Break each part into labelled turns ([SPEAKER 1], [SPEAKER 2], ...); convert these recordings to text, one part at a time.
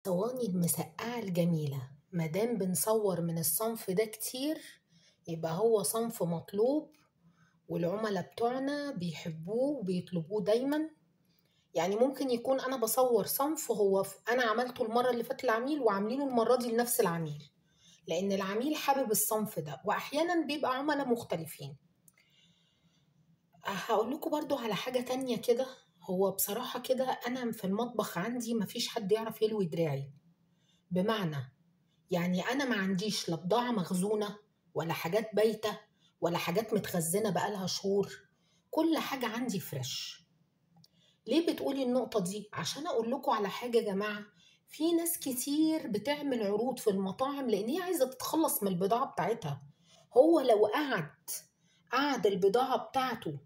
[SPEAKER 1] صواني المسقعة الجميلة مادام بنصور من الصنف ده كتير، يبقى هو صنف مطلوب والعملاء بتوعنا بيحبوه وبيطلبوه دايما. يعني ممكن يكون أنا بصور صنف أنا عملته المرة اللي فاتت العميل وعاملينه المرة دي لنفس العميل، لأن العميل حابب الصنف ده وأحيانا بيبقى عملاء مختلفين. هقول لكم برضو على حاجة تانية كده. هو بصراحة كده أنا في المطبخ عندي مفيش حد يعرف يلوي دراعي، بمعنى يعني أنا ما عنديش لا بضاعة مخزونة ولا حاجات بايتة ولا حاجات متخزنة بقالها شهور. كل حاجة عندي فريش. ليه بتقولي النقطة دي؟ عشان أقول لكم على حاجة يا جماعة. في ناس كتير بتعمل عروض في المطاعم لأن هي عايزة تتخلص من البضاعة بتاعتها. هو لو قعد البضاعة بتاعته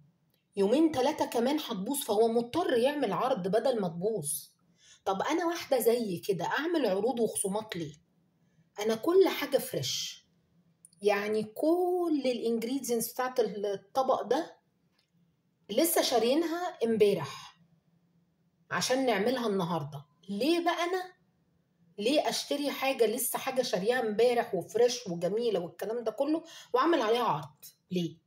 [SPEAKER 1] يومين ثلاثة كمان هتبوظ، فهو مضطر يعمل عرض بدل ما تبوظ. طب أنا واحدة زي كده أعمل عروض وخصومات ليه؟ انا كل حاجه فريش، يعني كل الانجريدينتس بتاعت الطبق ده لسه شارينها امبارح عشان نعملها النهارده. ليه بقى انا ليه اشتري حاجه لسه حاجه شاريها امبارح وفريش وجميله والكلام ده كله واعمل عليها عرض ليه؟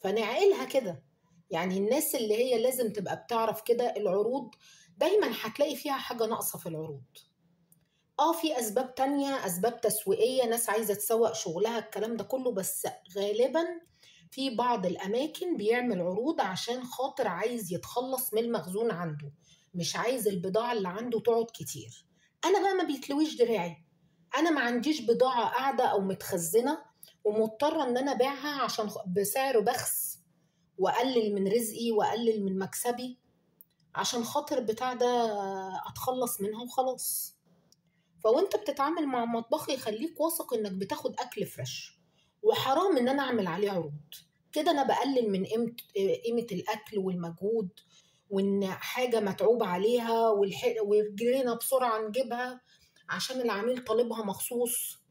[SPEAKER 1] فنعقلها كده. يعني الناس اللي هي لازم تبقى بتعرف كده العروض دايما هتلاقي فيها حاجه ناقصه في العروض. في اسباب تانية، اسباب تسويقية، ناس عايزة تسوق شغلها الكلام ده كله، بس غالبا في بعض الاماكن بيعمل عروض عشان خاطر عايز يتخلص من المخزون عنده، مش عايز البضاعة اللي عنده تقعد كتير. انا بقى ما بيتلويش دراعي. انا ما عنديش بضاعة قاعدة او متخزنة ومضطرة ان انا ابيعها عشان بسعر بخس واقلل من رزقي واقلل من مكسبي عشان خاطر بتاع ده اتخلص منها وخلاص. فوانت بتتعامل مع مطبخي خليك واثق انك بتاخد اكل فريش، وحرام ان انا اعمل عليه عروض. كده انا بقلل من قيمة الاكل والمجهود، وان حاجة متعوب عليها وجرينا بسرعة نجيبها عشان العميل طالبها مخصوص.